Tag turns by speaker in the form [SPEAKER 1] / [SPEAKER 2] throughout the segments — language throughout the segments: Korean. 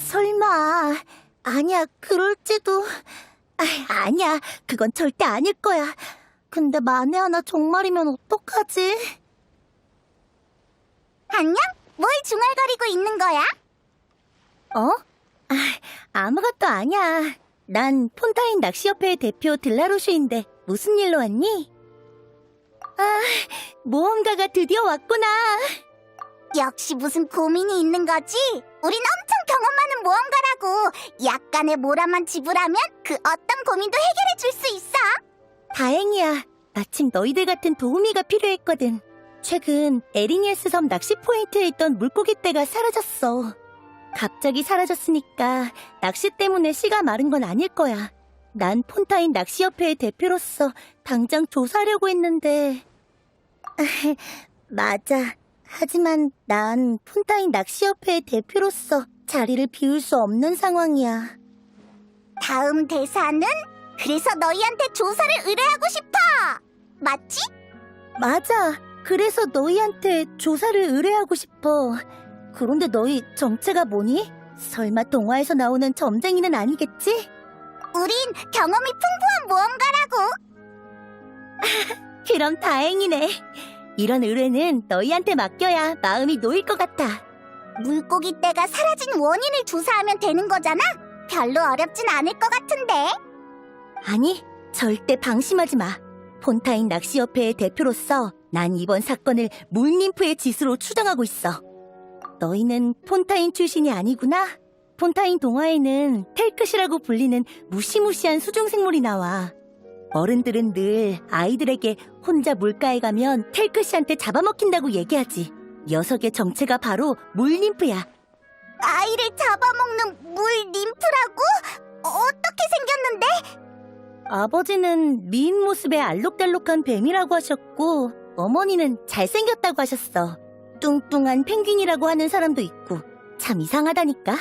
[SPEAKER 1] 설마. 아니야, 그럴지도. 아니야, 그건 절대 아닐 거야. 근데 만에 하나 정말이면 어떡하지?
[SPEAKER 2] 안녕? 뭘 중얼거리고 있는 거야?
[SPEAKER 1] 어? 아무것도 아니야. 난 폰타인 낚시협회의 대표 들라로슈인데 무슨 일로 왔니? 모험가가 드디어 왔구나.
[SPEAKER 2] 역시 무슨 고민이 있는 거지? 우린 엄청 경험 많은 모험가라고. 약간의 모라만 지불하면 그 어떤 고민도 해결해 줄 수 있어.
[SPEAKER 1] 다행이야. 마침 너희들 같은 도우미가 필요했거든. 최근 에리니에스 섬 낚시 포인트에 있던 물고기 떼가 사라졌어. 갑자기 사라졌으니까 낚시 때문에 씨가 마른 건 아닐 거야. 난 폰타인 낚시협회의 대표로서 당장 조사하려고 했는데... 맞아. 하지만 난 폰타인 낚시협회의 대표로서 자리를 비울 수 없는 상황이야.
[SPEAKER 2] 다음 대사는 그래서 너희한테 조사를 의뢰하고 싶어. 맞지?
[SPEAKER 1] 맞아. 그래서 너희한테 조사를 의뢰하고 싶어. 그런데 너희 정체가 뭐니? 설마 동화에서 나오는 점쟁이는 아니겠지?
[SPEAKER 2] 우린 경험이 풍부한 모험가라고.
[SPEAKER 1] 그럼 다행이네. 이런 의뢰는 너희한테 맡겨야 마음이 놓일 것 같아.
[SPEAKER 2] 물고기 떼가 사라진 원인을 조사하면 되는 거잖아? 별로 어렵진 않을 것 같은데.
[SPEAKER 1] 아니, 절대 방심하지 마. 폰타인 낚시협회의 대표로서 난 이번 사건을 물님프의 짓으로 추정하고 있어. 너희는 폰타인 출신이 아니구나? 폰타인 동화에는 텔크시라고 불리는 무시무시한 수중생물이 나와. 어른들은 늘 아이들에게 혼자 물가에 가면 텔크시한테 잡아먹힌다고 얘기하지. 녀석의 정체가 바로 물님프야.
[SPEAKER 2] 아이를 잡아먹는 물 ним프라고? 어떻게 생겼는데?
[SPEAKER 1] 아버지는 미인 모습의 알록달록한 뱀이라고 하셨고 어머니는 잘생겼다고 하셨어. 뚱뚱한 펭귄이라고 하는 사람도 있고 참 이상하다니까.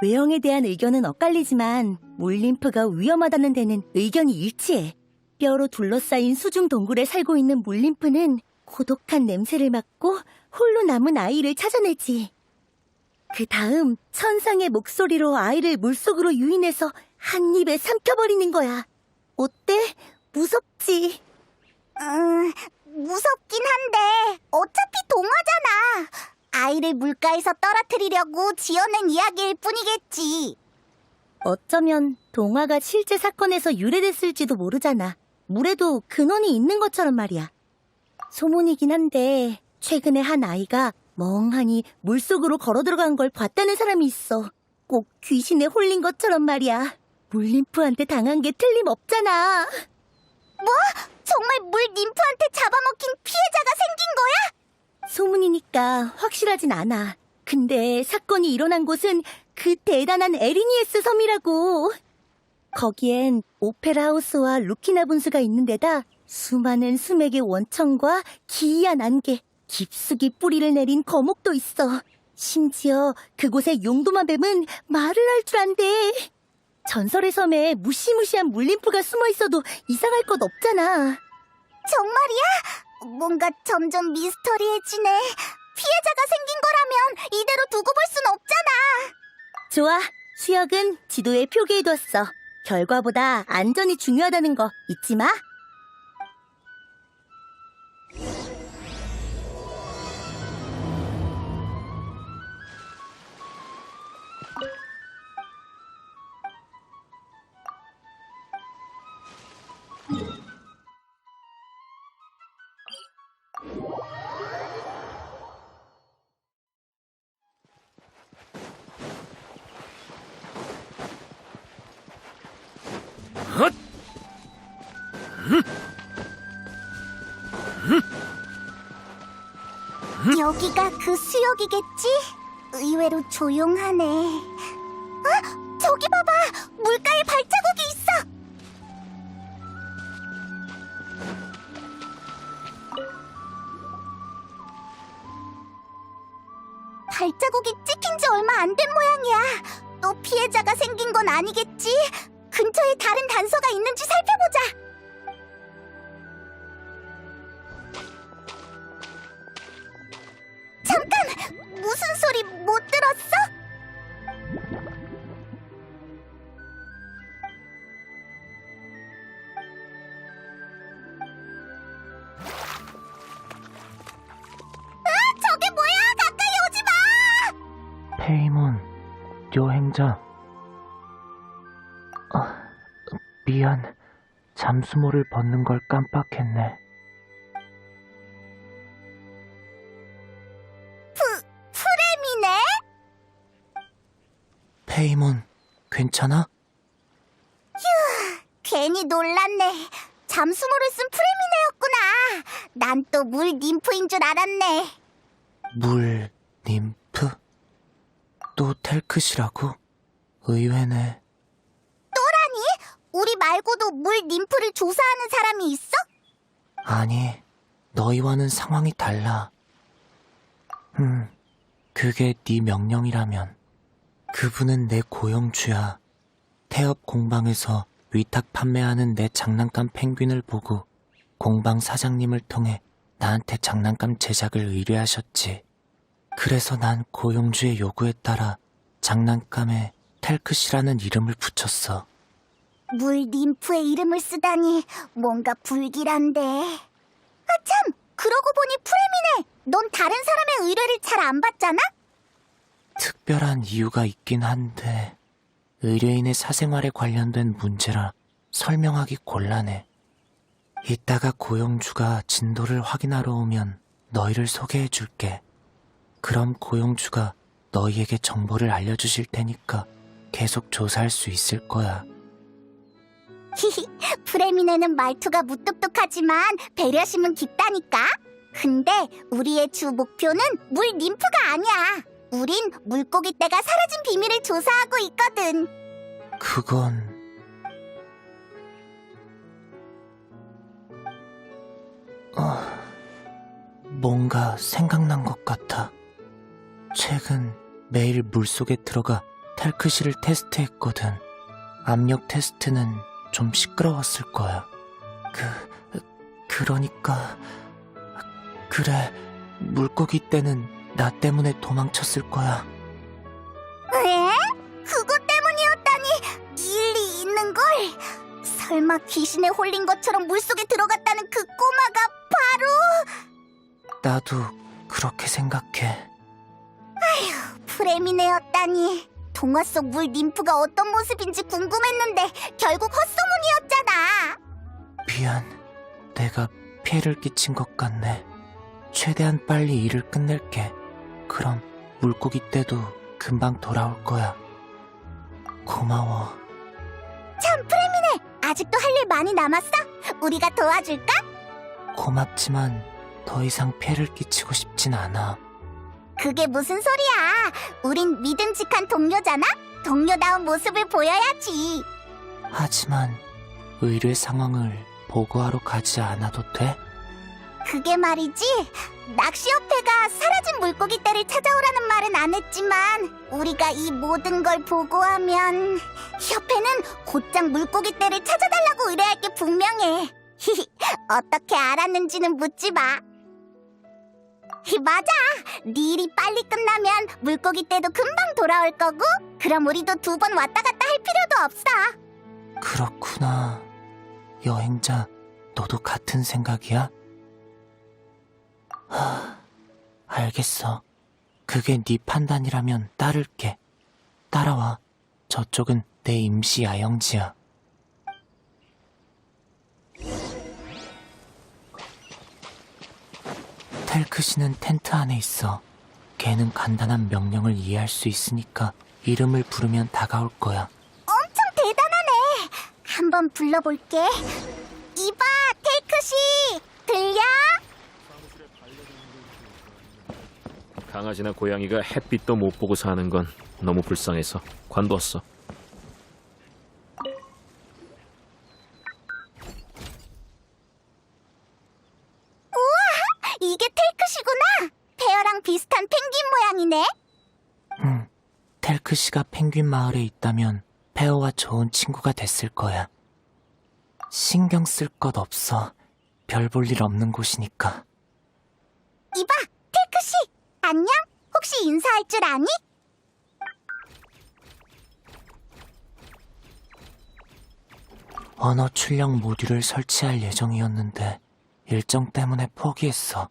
[SPEAKER 1] 외형에 대한 의견은 엇갈리지만 물림프가 위험하다는 데는 의견이 일치해. 뼈로 둘러싸인 수중 동굴에 살고 있는 물림프는 고독한 냄새를 맡고 홀로 남은 아이를 찾아내지. 그 다음 천상의 목소리로 아이를 물속으로 유인해서 한 입에 삼켜버리는 거야. 어때? 무섭지?
[SPEAKER 2] 무섭긴 한데 어차피 동화잖아. 아이를 물가에서 떨어뜨리려고 지어낸 이야기일 뿐이겠지.
[SPEAKER 1] 어쩌면 동화가 실제 사건에서 유래됐을지도 모르잖아. 물에도 근원이 있는 것처럼 말이야. 소문이긴 한데 최근에 한 아이가 멍하니 물속으로 걸어 들어간 걸 봤다는 사람이 있어. 꼭 귀신에 홀린 것처럼 말이야. 물림프한테 당한 게 틀림없잖아.
[SPEAKER 2] 뭐? 정말 물 ним프한테 잡아먹힌 피해자가 생긴 거야?
[SPEAKER 1] 소문이니까 확실하진 않아. 근데 사건이 일어난 곳은 그 대단한 에리니에스 섬이라고. 거기엔 오페라 하우스와 루키나 분수가 있는 데다 수많은 수맥의 원천과 기이한 안개, 깊숙이 뿌리를 내린 거목도 있어. 심지어 그곳의 용도마뱀은 말을 할 줄 안대. 전설의 섬에 무시무시한 물림프가 숨어 있어도 이상할 것 없잖아.
[SPEAKER 2] 정말이야? 뭔가 점점 미스터리해지네. 피해자가 생긴 거라면 이대로 두고 볼 순 없잖아.
[SPEAKER 1] 좋아, 수혁은 지도에 표기해뒀어. 결과보다 안전이 중요하다는 거 잊지 마.
[SPEAKER 2] 여기가 그 수역이겠지? 의외로 조용하네. 저기 봐봐! 물가에 발자국이 있어! 발자국이 찍힌 지 얼마 안 된 모양이야. 또 피해자가 생긴 건 아니겠지? 근처에 다른 단서가 있는지 살펴보자. 잠깐! 무슨 소리 못 들었어?
[SPEAKER 3] 페이몬, 여행자. 미안. 잠수모를 벗는 걸 깜빡했네.
[SPEAKER 2] 프레미네?
[SPEAKER 3] 페이몬, 괜찮아?
[SPEAKER 2] 괜히 놀랐네. 잠수모를 쓴 프레미네였구나. 난 또 물 ним프인 줄 알았네.
[SPEAKER 3] 물, 님프? 또 텔크시라고? 의외네.
[SPEAKER 2] 우리 말고도 물 ним프를 조사하는 사람이 있어?
[SPEAKER 3] 아니, 너희와는 상황이 달라. 그게 네 명령이라면. 그분은 내 고용주야. 태엽 공방에서 위탁 판매하는 내 장난감 펭귄을 보고 공방 사장님을 통해 나한테 장난감 제작을 의뢰하셨지. 그래서 난 고용주의 요구에 따라 장난감에 텔크시라는 이름을 붙였어.
[SPEAKER 2] 물 ним프의 이름을 쓰다니 뭔가 불길한데. 아 참! 그러고 보니 프레미네, 넌 다른 사람의 의뢰를 잘 안 받잖아?
[SPEAKER 3] 특별한 이유가 있긴 한데 의뢰인의 사생활에 관련된 문제라 설명하기 곤란해. 이따가 고용주가 진도를 확인하러 오면 너희를 소개해줄게. 그럼 고용주가 너희에게 정보를 알려주실 테니까 계속 조사할 수 있을 거야.
[SPEAKER 2] 프레미네는 말투가 무뚝뚝하지만 배려심은 깊다니까. 근데 우리의 주 목표는 물 ним프가 아니야. 우린 물고기 떼가 사라진 비밀을 조사하고 있거든.
[SPEAKER 3] 그건... 뭔가 생각난 것 같아. 최근 매일 물속에 들어가 텔크시를 테스트했거든. 압력 테스트는 좀 시끄러웠을 거야. 그러니까... 그래, 물고기 떼는 나 때문에 도망쳤을 거야.
[SPEAKER 2] 에? 그것 때문이었다니 일리 있는걸? 설마 귀신에 홀린 것처럼 물속에 들어갔다는 그 꼬마가 바로...
[SPEAKER 3] 나도 그렇게 생각해.
[SPEAKER 2] 프레미네였다니. 동화 속 물 ним프가 어떤 모습인지 궁금했는데 결국 헛소문이었잖아.
[SPEAKER 3] 미안, 내가 피해를 끼친 것 같네. 최대한 빨리 일을 끝낼게. 그럼 물고기 떼도 금방 돌아올 거야. 고마워.
[SPEAKER 2] 참, 프레미네, 아직도 할 일 많이 남았어? 우리가 도와줄까?
[SPEAKER 3] 고맙지만 더 이상 피해를 끼치고 싶진 않아.
[SPEAKER 2] 그게 무슨 소리야. 우린 믿음직한 동료잖아? 동료다운 모습을 보여야지.
[SPEAKER 3] 하지만 의뢰 상황을 보고하러 가지 않아도 돼?
[SPEAKER 2] 그게 말이지, 낚시협회가 사라진 물고기 떼를 찾아오라는 말은 안 했지만 우리가 이 모든 걸 보고하면 협회는 곧장 물고기 떼를 찾아달라고 의뢰할 게 분명해. 어떻게 알았는지는 묻지 마. 맞아, 네 일이 빨리 끝나면 물고기 떼도 금방 돌아올 거고, 그럼 우리도 2번 왔다 갔다 할 필요도 없어.
[SPEAKER 3] 그렇구나. 여행자, 너도 같은 생각이야? 알겠어. 그게 네 판단이라면 따를게. 따라와. 저쪽은 내 임시 야영지야. 텔크시는 텐트 안에 있어. 걔는 간단한 명령을 이해할 수 있으니까 이름을 부르면 다가올 거야.
[SPEAKER 2] 엄청 대단하네. 한번 불러볼게. 이봐, 테이크씨, 들려?
[SPEAKER 4] 강아지나 고양이가 햇빛도 못 보고 사는 건 너무 불쌍해서 관뒀어.
[SPEAKER 2] 이게 테이크씨구나. 페어랑 비슷한 펭귄 모양이네.
[SPEAKER 3] 텔크시가 펭귄 마을에 있다면 페어와 좋은 친구가 됐을 거야. 신경 쓸 것 없어. 별 볼 일 없는 곳이니까.
[SPEAKER 2] 이봐, 테이크씨, 안녕? 혹시 인사할 줄 아니?
[SPEAKER 3] 언어 출력 모듈을 설치할 예정이었는데 일정 때문에 포기했어.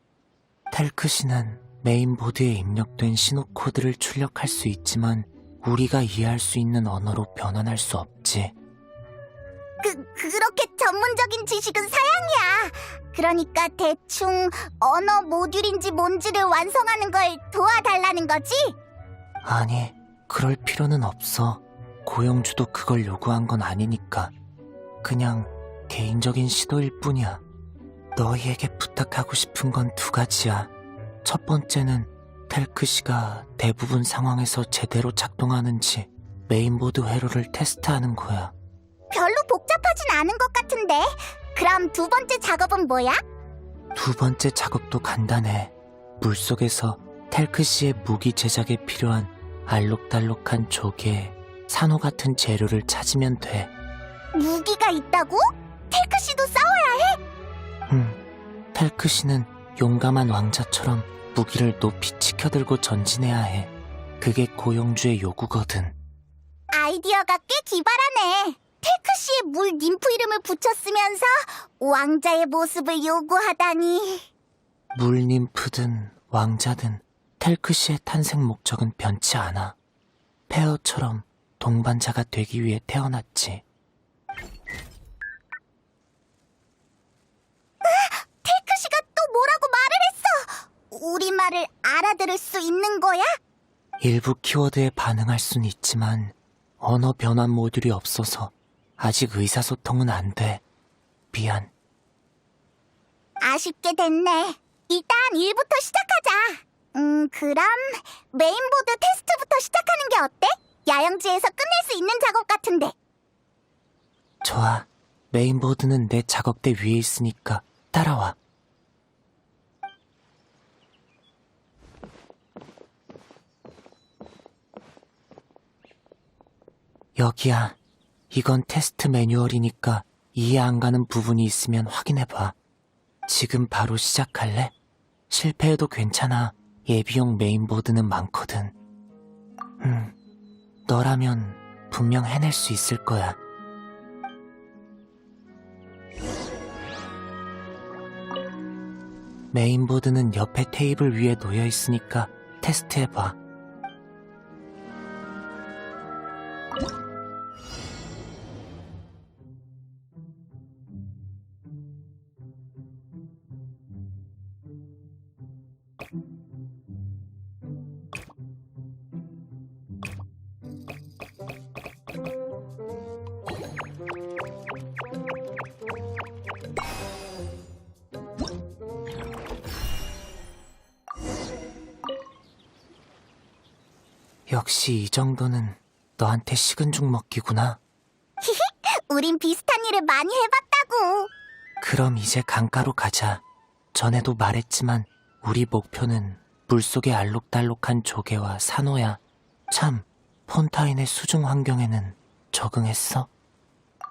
[SPEAKER 3] 텔크시는 메인보드에 입력된 신호 코드를 출력할 수 있지만 우리가 이해할 수 있는 언어로 변환할 수 없지.
[SPEAKER 2] 그렇게 전문적인 지식은 사양이야. 그러니까 대충 언어 모듈인지 뭔지를 완성하는 걸 도와달라는 거지?
[SPEAKER 3] 아니, 그럴 필요는 없어. 고영주도 그걸 요구한 건 아니니까. 그냥 개인적인 시도일 뿐이야. 너희에게 부탁하고 싶은 건 두 가지야. 첫 번째는 텔크시가 대부분 상황에서 제대로 작동하는지 메인보드 회로를 테스트하는 거야.
[SPEAKER 2] 별로 복잡하진 않은 것 같은데. 그럼 두 번째 작업은 뭐야?
[SPEAKER 3] 두 번째 작업도 간단해. 물속에서 텔크시의 무기 제작에 필요한 알록달록한 조개, 산호 같은 재료를 찾으면 돼.
[SPEAKER 2] 무기가 있다고? 텔크씨도 싸워야 해?
[SPEAKER 3] 텔크시는 용감한 왕자처럼 무기를 높이 치켜들고 전진해야 해. 그게 고영주의 요구거든.
[SPEAKER 2] 아이디어가 꽤 기발하네. 텔크씨의 물 ним프 이름을 붙였으면서 왕자의 모습을 요구하다니.
[SPEAKER 3] 물님프든 왕자든 텔크시의 탄생 목적은 변치 않아. 페어처럼 동반자가 되기 위해 태어났지.
[SPEAKER 2] 텔크씨가 또 뭐라고 말을 했어? 우리 말을 알아들을 수 있는 거야?
[SPEAKER 3] 일부 키워드에 반응할 순 있지만 언어 변환 모듈이 없어서 아직 의사소통은 안 돼. 미안.
[SPEAKER 2] 아쉽게 됐네. 일단 일부터 시작하자. 그럼 메인보드 테스트부터 시작하는 게 어때? 야영지에서 끝낼 수 있는 작업 같은데.
[SPEAKER 3] 좋아. 메인보드는 내 작업대 위에 있으니까 따라와. 여기야. 이건 테스트 매뉴얼이니까 이해 안 가는 부분이 있으면 확인해봐. 지금 바로 시작할래? 실패해도 괜찮아. 예비용 메인보드는 많거든. 너라면 분명 해낼 수 있을 거야. 메인보드는 옆에 테이블 위에 놓여 있으니까 테스트해봐. 역시 이 정도는 너한테 식은 죽 먹기구나.
[SPEAKER 2] 우린 비슷한 일을 많이 해봤다고.
[SPEAKER 3] 그럼 이제 강가로 가자. 전에도 말했지만 우리 목표는 물속의 알록달록한 조개와 산호야. 참, 폰타인의 수중 환경에는 적응했어?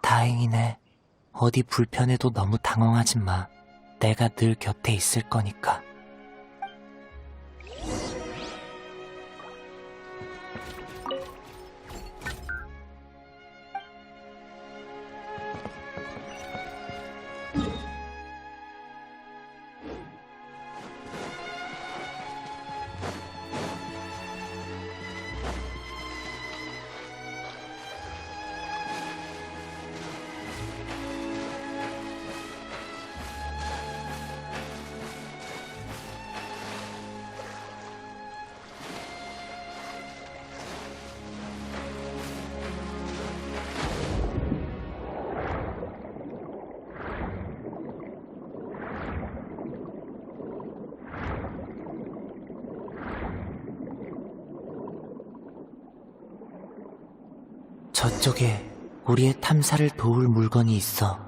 [SPEAKER 3] 다행이네. 어디 불편해도 너무 당황하지 마. 내가 늘 곁에 있을 거니까. 저쪽에 우리의 탐사를 도울 물건이 있어.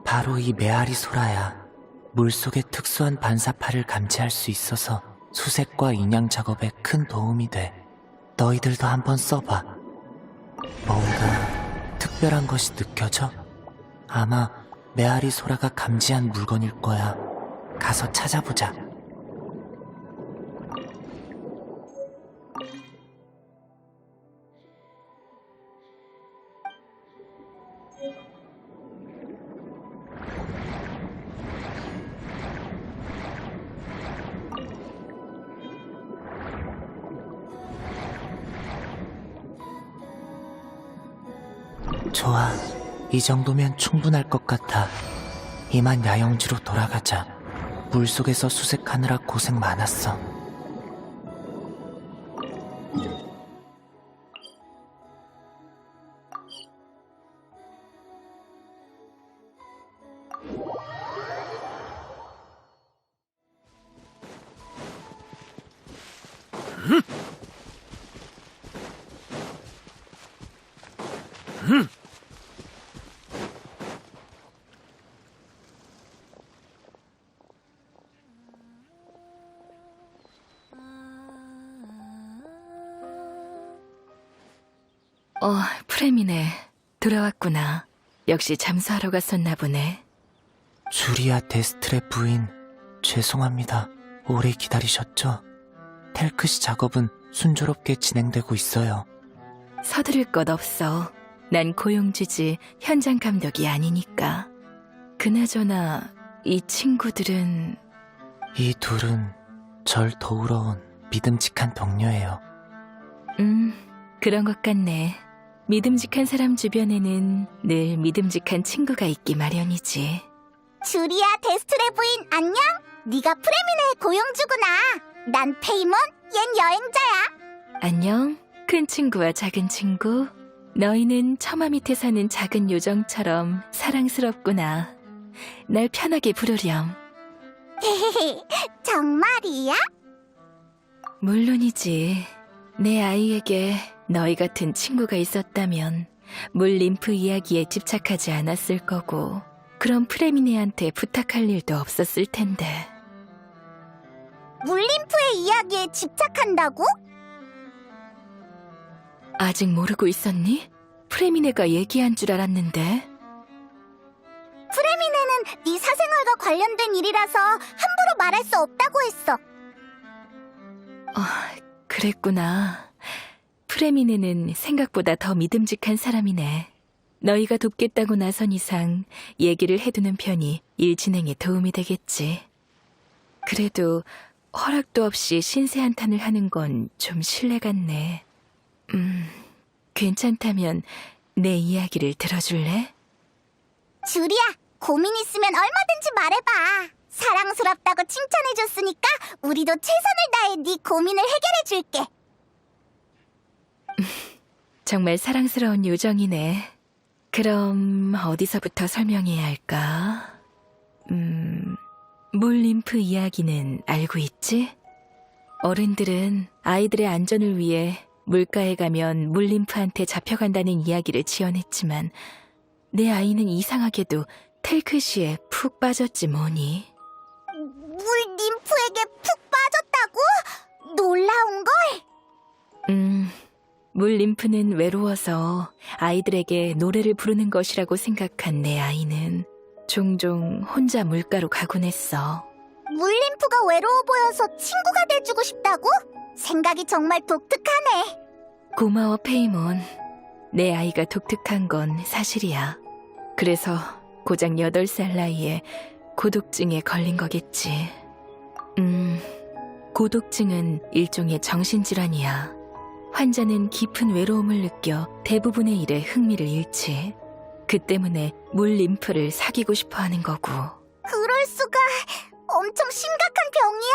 [SPEAKER 3] 바로 이 메아리 소라야. 물속의 특수한 반사파를 감지할 수 있어서 수색과 인양 작업에 큰 도움이 돼. 너희들도 한번 써봐. 뭔가 특별한 것이 느껴져? 아마 메아리 소라가 감지한 물건일 거야. 가서 찾아보자. 좋아. 이 정도면 충분할 것 같아. 이만 야영지로 돌아가자. 물속에서 수색하느라 고생 많았어.
[SPEAKER 5] 프레미네. 돌아왔구나. 역시 잠수하러 갔었나 보네.
[SPEAKER 3] 주리아 데스트레 부인, 죄송합니다. 오래 기다리셨죠? 텔크시 작업은 순조롭게 진행되고 있어요.
[SPEAKER 5] 서두를 것 없어. 난 고용주지 현장 감독이 아니니까. 그나저나 이 친구들은
[SPEAKER 3] 이 둘은 절 도우러 온 믿음직한 동료예요.
[SPEAKER 5] 그런 것 같네. 믿음직한 사람 주변에는 늘 믿음직한 친구가 있기 마련이지.
[SPEAKER 2] 주리아 데스트레 부인 안녕? 네가 프레미네의 고용주구나. 난 페이몬, 얜 여행자야.
[SPEAKER 5] 안녕, 큰 친구와 작은 친구. 너희는 처마 밑에 사는 작은 요정처럼 사랑스럽구나. 날 편하게 부르렴.
[SPEAKER 2] 정말이야?
[SPEAKER 5] 물론이지. 내 아이에게 너희 같은 친구가 있었다면 물 림프 이야기에 집착하지 않았을 거고, 그럼 프레미네한테 부탁할 일도 없었을 텐데.
[SPEAKER 2] 물림프의 이야기에 집착한다고?
[SPEAKER 5] 아직 모르고 있었니? 프레미네가 얘기한 줄 알았는데.
[SPEAKER 2] 프레미네는 네 사생활과 관련된 일이라서 함부로 말할 수 없다고 했어.
[SPEAKER 5] 그랬구나. 프레미네는 생각보다 더 믿음직한 사람이네. 너희가 돕겠다고 나선 이상 얘기를 해두는 편이 일 진행에 도움이 되겠지. 그래도 허락도 없이 신세 한탄을 하는 건 좀 실례 같네. 괜찮다면 내 이야기를 들어줄래?
[SPEAKER 2] 주리야, 고민 있으면 얼마든지 말해봐. 사랑스럽다고 칭찬해줬으니까 우리도 최선을 다해 네 고민을 해결해줄게.
[SPEAKER 5] 정말 사랑스러운 요정이네. 그럼 어디서부터 설명해야 할까? 물림프 이야기는 알고 있지? 어른들은 아이들의 안전을 위해 물가에 가면 물림프한테 잡혀간다는 이야기를 지어냈지만 내 아이는 이상하게도 텔크시에 푹 빠졌지 뭐니.
[SPEAKER 2] 물림프에게 푹 빠졌다고? 놀라운걸?
[SPEAKER 5] 물림프는 외로워서 아이들에게 노래를 부르는 것이라고 생각한 내 아이는 종종 혼자 물가로 가곤 했어.
[SPEAKER 2] 물림프가 외로워 보여서 친구가 돼주고 싶다고? 생각이 정말 독특하네.
[SPEAKER 5] 고마워, 페이몬. 내 아이가 독특한 건 사실이야. 그래서 고작 8살 나이에 고독증에 걸린 거겠지. 고독증은 일종의 정신질환이야. 환자는 깊은 외로움을 느껴 대부분의 일에 흥미를 잃지. 그 때문에 물림프를 사귀고 싶어 하는 거고.
[SPEAKER 2] 그럴 수가. 엄청 심각한 병이야?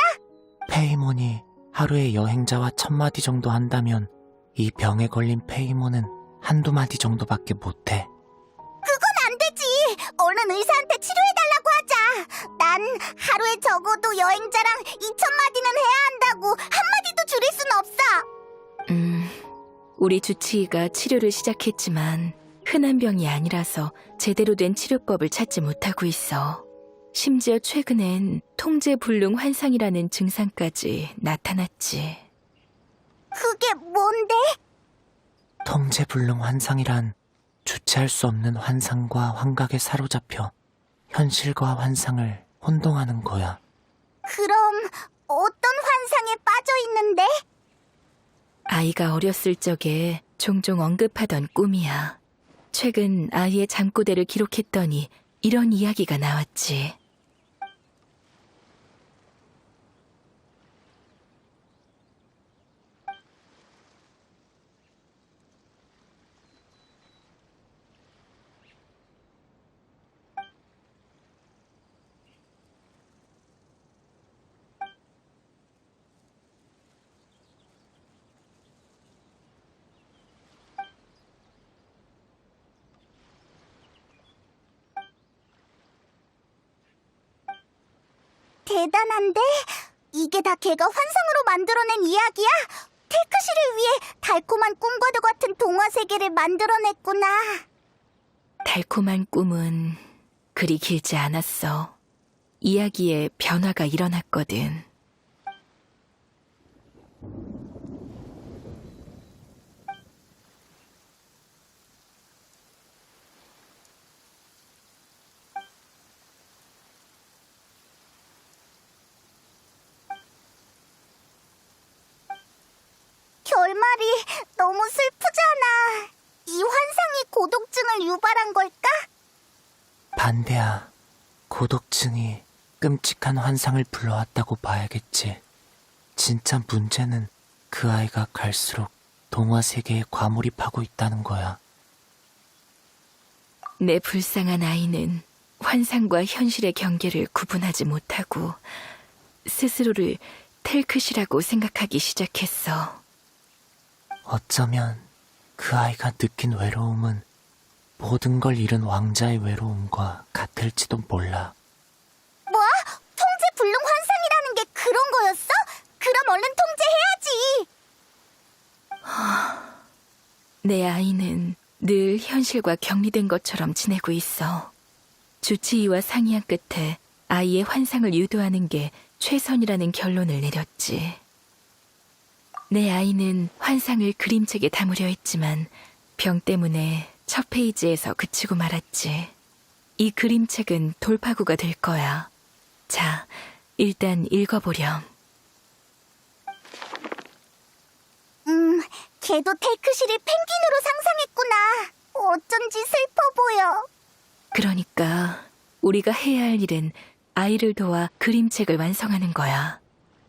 [SPEAKER 3] 페이몬이 하루에 여행자와 1000마디 정도 한다면 이 병에 걸린 페이몬은 한두 마디 정도밖에 못해.
[SPEAKER 2] 그건 안 되지. 얼른 의사한테 치료해달라고 하자. 난 하루에 적어도 여행자랑 2000마디는 해야 한다고. 한마디도 줄일 순 없어.
[SPEAKER 5] 우리 주치의가 치료를 시작했지만 흔한 병이 아니라서 제대로 된 치료법을 찾지 못하고 있어. 심지어 최근엔 통제불능 환상이라는 증상까지 나타났지.
[SPEAKER 2] 그게 뭔데?
[SPEAKER 3] 통제불능 환상이란 주체할 수 없는 환상과 환각에 사로잡혀 현실과 환상을 혼동하는 거야.
[SPEAKER 2] 그럼 어떤 환상에 빠져 있는데?
[SPEAKER 5] 아이가 어렸을 적에 종종 언급하던 꿈이야. 최근 아이의 잠꼬대를 기록했더니 이런 이야기가 나왔지.
[SPEAKER 2] 대단한데? 이게 다 걔가 환상으로 만들어낸 이야기야? 텔크시를 위해 달콤한 꿈과도 같은 동화 세계를 만들어냈구나.
[SPEAKER 5] 달콤한 꿈은 그리 길지 않았어. 이야기에 변화가 일어났거든.
[SPEAKER 2] 결말이 너무 슬프잖아. 이 환상이 고독증을 유발한 걸까?
[SPEAKER 3] 반대야. 고독증이 끔찍한 환상을 불러왔다고 봐야겠지. 진짜 문제는 그 아이가 갈수록 동화 세계에 과몰입하고 있다는 거야.
[SPEAKER 5] 내 불쌍한 아이는 환상과 현실의 경계를 구분하지 못하고 스스로를 텔크시라고 생각하기 시작했어.
[SPEAKER 3] 어쩌면 그 아이가 느낀 외로움은 모든 걸 잃은 왕자의 외로움과 같을지도 몰라.
[SPEAKER 2] 뭐? 통제 불능 환상이라는 게 그런 거였어? 그럼 얼른 통제해야지.
[SPEAKER 5] 내 아이는 늘 현실과 격리된 것처럼 지내고 있어. 주치의와 상의한 끝에 아이의 환상을 유도하는 게 최선이라는 결론을 내렸지. 내 아이는 환상을 그림책에 담으려 했지만 병 때문에 첫 페이지에서 그치고 말았지. 이 그림책은 돌파구가 될 거야. 자, 일단 읽어보렴.
[SPEAKER 2] 걔도 텔크시를 펭귄으로 상상했구나. 어쩐지 슬퍼 보여.
[SPEAKER 5] 그러니까 우리가 해야 할 일은 아이를 도와 그림책을 완성하는 거야.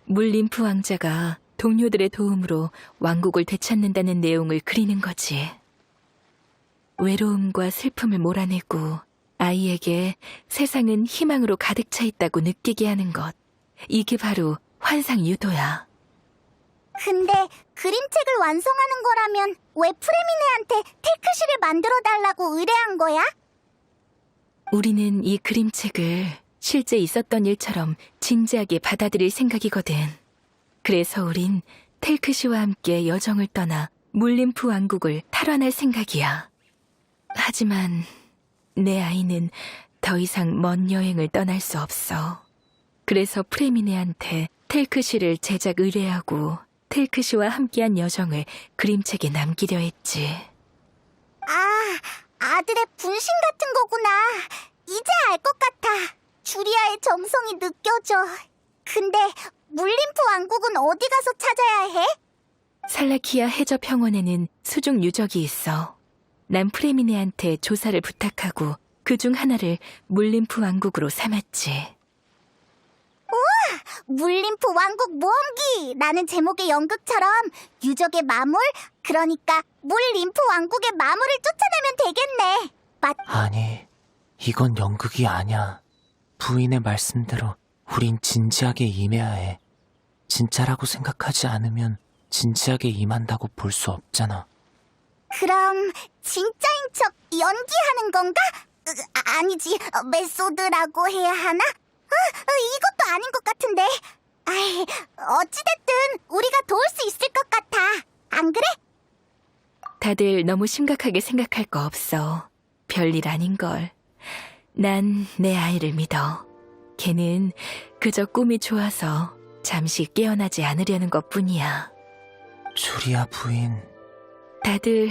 [SPEAKER 5] 물림프 왕자가 동료들의 도움으로 왕국을 되찾는다는 내용을 그리는 거지. 외로움과 슬픔을 몰아내고 아이에게 세상은 희망으로 가득 차 있다고 느끼게 하는 것. 이게 바로 환상 유도야.
[SPEAKER 2] 근데 그림책을 완성하는 거라면 왜 프레미네한테 텔크시를 만들어달라고 의뢰한 거야?
[SPEAKER 5] 우리는 이 그림책을 실제 있었던 일처럼 진지하게 받아들일 생각이거든. 그래서 우린 텔크시와 함께 여정을 떠나 물림프 왕국을 탈환할 생각이야. 하지만 내 아이는 더 이상 먼 여행을 떠날 수 없어. 그래서 프레미네한테 텔크시를 제작 의뢰하고 텔크시와 함께한 여정을 그림책에 남기려 했지.
[SPEAKER 2] 아, 아들의 분신 같은 거구나. 이제 알 것 같아. 주리아의 정성이 느껴져. 근데 물림프 왕국은 어디 가서 찾아야 해?
[SPEAKER 5] 살라키아 해저 평원에는 수중 유적이 있어. 난 프레미네한테 조사를 부탁하고 그중 하나를 물림프 왕국으로 삼았지.
[SPEAKER 2] 물림프 왕국 모험기! 라는 제목의 연극처럼 유적의 마물, 그러니까 물림프 왕국의 마물을 쫓아내면 되겠네.
[SPEAKER 3] 아니, 이건 연극이 아니야. 부인의 말씀대로 우린 진지하게 임해야 해. 진짜라고 생각하지 않으면 진지하게 임한다고 볼 수 없잖아.
[SPEAKER 2] 그럼 진짜인 척 연기하는 건가? 아니지, 메소드라고 해야 하나? 이것도 아닌 것 같은데. 어찌됐든 우리가 도울 수 있을 것 같아. 안 그래?
[SPEAKER 5] 다들 너무 심각하게 생각할 거 없어. 별일 아닌걸. 난 내 아이를 믿어. 걔는 그저 꿈이 좋아서 잠시 깨어나지 않으려는 것뿐이야.
[SPEAKER 3] 주리아 부인,
[SPEAKER 5] 다들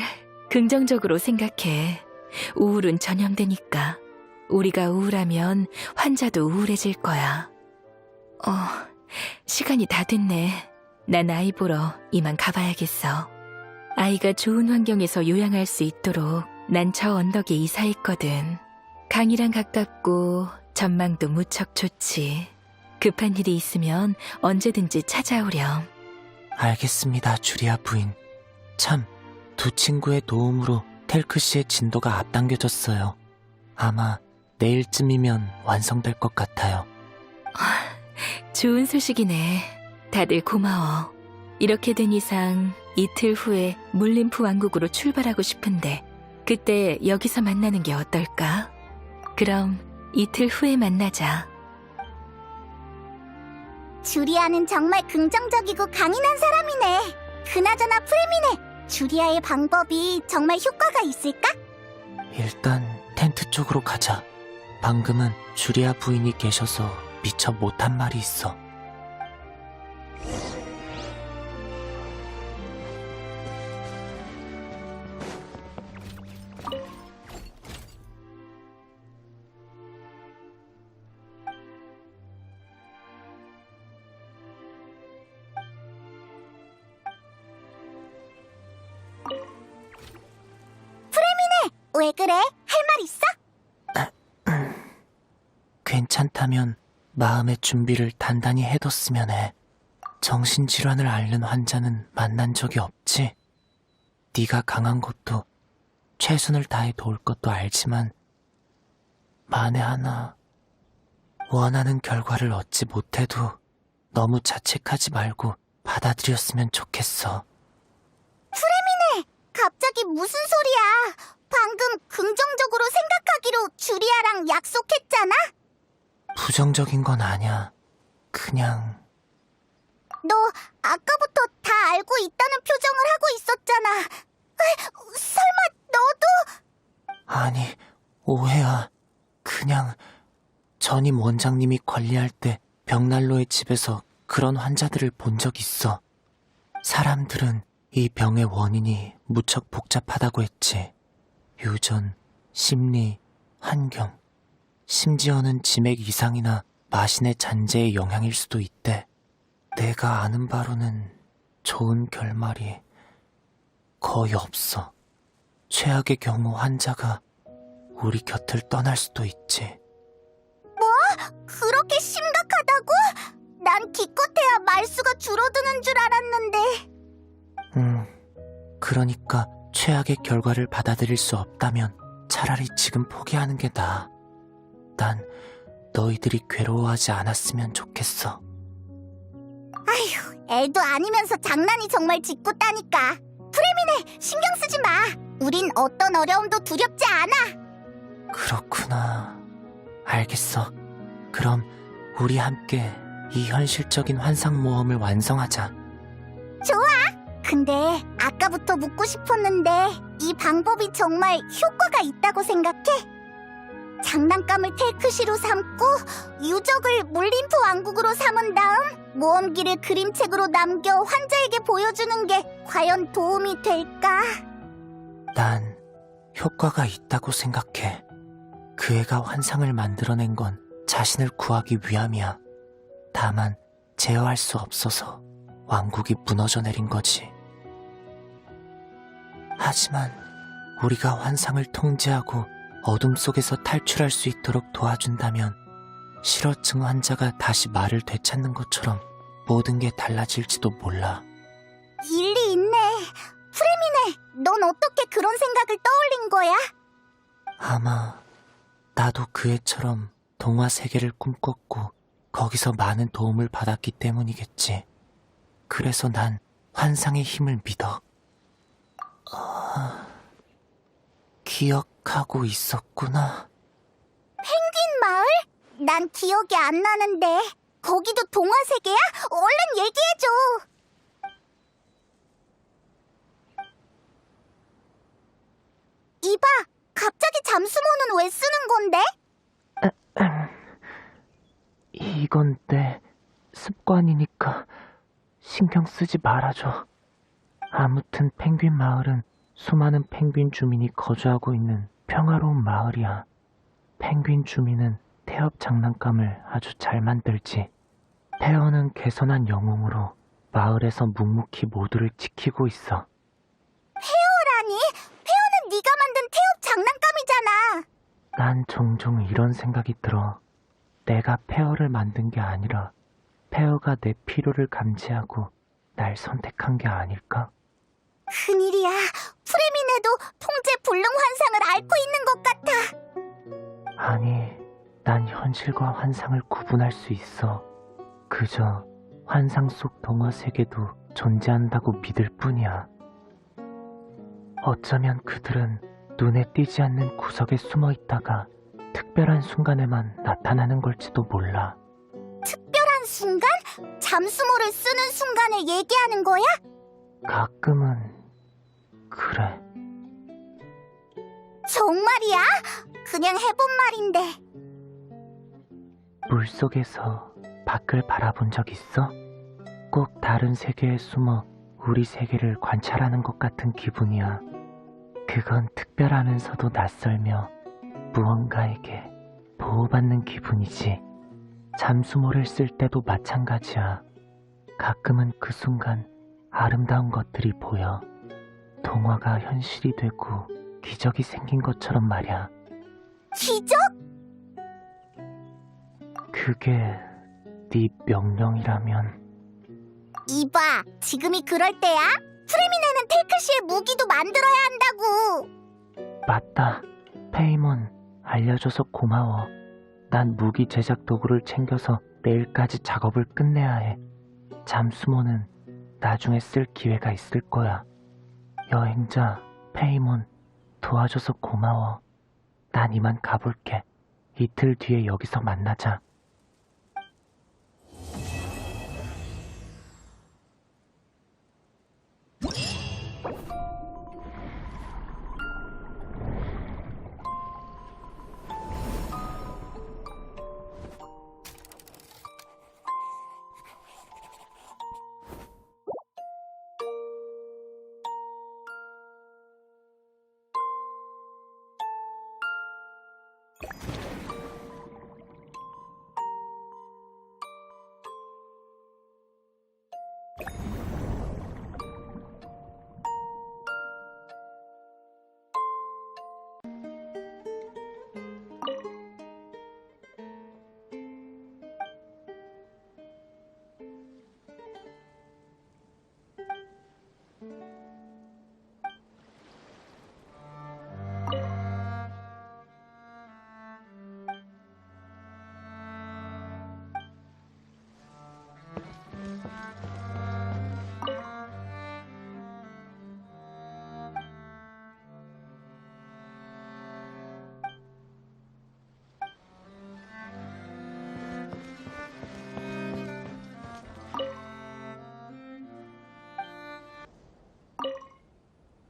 [SPEAKER 5] 긍정적으로 생각해. 우울은 전염되니까. 우리가 우울하면 환자도 우울해질 거야. 시간이 다 됐네. 난 아이 보러 이만 가봐야겠어. 아이가 좋은 환경에서 요양할 수 있도록 난 저 언덕에 이사했거든. 강이랑 가깝고 전망도 무척 좋지. 급한 일이 있으면 언제든지 찾아오렴.
[SPEAKER 3] 알겠습니다, 주리아 부인. 참, 두 친구의 도움으로 텔크시의 진도가 앞당겨졌어요. 아마 내일쯤이면 완성될 것 같아요.
[SPEAKER 5] 좋은 소식이네. 다들 고마워. 이렇게 된 이상 이틀 후에 물림프 왕국으로 출발하고 싶은데 그때 여기서 만나는 게 어떨까? 그럼 이틀 후에 만나자.
[SPEAKER 2] 주리아는 정말 긍정적이고 강인한 사람이네. 그나저나 프레미네, 주리아의 방법이 정말 효과가 있을까?
[SPEAKER 3] 일단 텐트 쪽으로 가자. 방금은 주리아 부인이 계셔서 미처 못한 말이 있어.
[SPEAKER 2] 왜 그래? 할 말 있어?
[SPEAKER 3] 괜찮다면 마음의 준비를 단단히 해뒀으면 해. 정신질환을 앓는 환자는 만난 적이 없지? 네가 강한 것도 최선을 다해 도울 것도 알지만 만에 하나 원하는 결과를 얻지 못해도 너무 자책하지 말고 받아들였으면 좋겠어.
[SPEAKER 2] 갑자기 무슨 소리야? 방금 긍정적으로 생각하기로 주리아랑 약속했잖아?
[SPEAKER 3] 부정적인 건 아냐. 그냥
[SPEAKER 2] 너 아까부터 다 알고 있다는 표정을 하고 있었잖아. 설마 너도?
[SPEAKER 3] 아니, 오해야. 그냥 전임 원장님이 관리할 때 벽난로의 집에서 그런 환자들을 본 적 있어. 사람들은 이 병의 원인이 무척 복잡하다고 했지. 유전, 심리, 환경, 심지어는 치맥 이상이나 마신의 잔재의 영향일 수도 있대. 내가 아는 바로는 좋은 결말이 거의 없어. 최악의 경우 환자가 우리 곁을 떠날 수도 있지.
[SPEAKER 2] 그렇게 심각하다고? 난 기껏해야 말수가 줄어드는 줄 알았는데.
[SPEAKER 3] 그러니까 최악의 결과를 받아들일 수 없다면 차라리 지금 포기하는 게 나아. 난 너희들이 괴로워하지 않았으면 좋겠어.
[SPEAKER 2] 아휴, 애도 아니면서 장난이 정말 짓궂다니까. 프레미네, 신경 쓰지 마. 우린 어떤 어려움도 두렵지 않아.
[SPEAKER 3] 그렇구나. 알겠어. 그럼 우리 함께 이 현실적인 환상 모험을 완성하자.
[SPEAKER 2] 근데 아까부터 묻고 싶었는데 이 방법이 정말 효과가 있다고 생각해? 장난감을 텔크시로 삼고 유적을 물림프 왕국으로 삼은 다음 모험기를 그림책으로 남겨 환자에게 보여주는 게 과연 도움이 될까?
[SPEAKER 3] 난 효과가 있다고 생각해. 그 애가 환상을 만들어낸 건 자신을 구하기 위함이야. 다만 제어할 수 없어서 왕국이 무너져 내린 거지. 하지만 우리가 환상을 통제하고 어둠 속에서 탈출할 수 있도록 도와준다면 실어증 환자가 다시 말을 되찾는 것처럼 모든 게 달라질지도 몰라.
[SPEAKER 2] 일리 있네. 프레미네, 넌 어떻게 그런 생각을 떠올린 거야?
[SPEAKER 3] 아마 나도 그 애처럼 동화 세계를 꿈꿨고 거기서 많은 도움을 받았기 때문이겠지. 그래서 난 환상의 힘을 믿어. 기억하고 있었구나.
[SPEAKER 2] 펭귄 마을? 난 기억이 안 나는데. 거기도 동화 세계야? 얼른 얘기해줘. 이봐, 갑자기 잠수모는 왜 쓰는 건데?
[SPEAKER 3] 이건 내 습관이니까 신경 쓰지 말아줘. 아무튼 펭귄 마을은 수많은 펭귄 주민이 거주하고 있는 평화로운 마을이야. 펭귄 주민은 태엽 장난감을 아주 잘 만들지. 페어는 개선한 영웅으로 마을에서 묵묵히 모두를 지키고 있어.
[SPEAKER 2] 페어라니? 페어는 네가 만든 태엽 장난감이잖아.
[SPEAKER 3] 난 종종 이런 생각이 들어. 내가 페어를 만든 게 아니라 페어가 내 필요를 감지하고 날 선택한 게 아닐까?
[SPEAKER 2] 큰일이야. 프레미네도 통제 불능 환상을 앓고 있는 것 같아.
[SPEAKER 3] 아니, 난 현실과 환상을 구분할 수 있어. 그저 환상 속 동화 세계도 존재한다고 믿을 뿐이야. 어쩌면 그들은 눈에 띄지 않는 구석에 숨어 있다가 특별한 순간에만 나타나는 걸지도 몰라.
[SPEAKER 2] 특별한 특별한 순간? 잠수모를 쓰는 순간을 얘기하는 거야?
[SPEAKER 3] 가끔은 그래.
[SPEAKER 2] 정말이야? 그냥 해본 말인데.
[SPEAKER 3] 물속에서 밖을 바라본 적 있어? 꼭 다른 세계에 숨어 우리 세계를 관찰하는 것 같은 기분이야. 그건 특별하면서도 낯설며 무언가에게 보호받는 기분이지. 잠수모를 쓸 때도 마찬가지야. 가끔은 그 순간 아름다운 것들이 보여. 동화가 현실이 되고 기적이 생긴 것처럼 말이야.
[SPEAKER 2] 기적?
[SPEAKER 3] 그게 네 명령이라면.
[SPEAKER 2] 이봐, 지금이 그럴 때야? 프레미네는 테크시의 무기도 만들어야 한다고.
[SPEAKER 3] 맞다. 페이몬, 알려줘서 고마워. 난 무기 제작 도구를 챙겨서 내일까지 작업을 끝내야 해. 잠수모는 나중에 쓸 기회가 있을 거야. 여행자, 페이몬, 도와줘서 고마워. 난 이만 가볼게. 이틀 뒤에 여기서 만나자.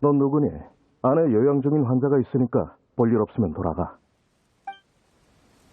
[SPEAKER 6] 넌 누구니? 안에 요양 중인 환자가 있으니까 볼일 없으면 돌아가.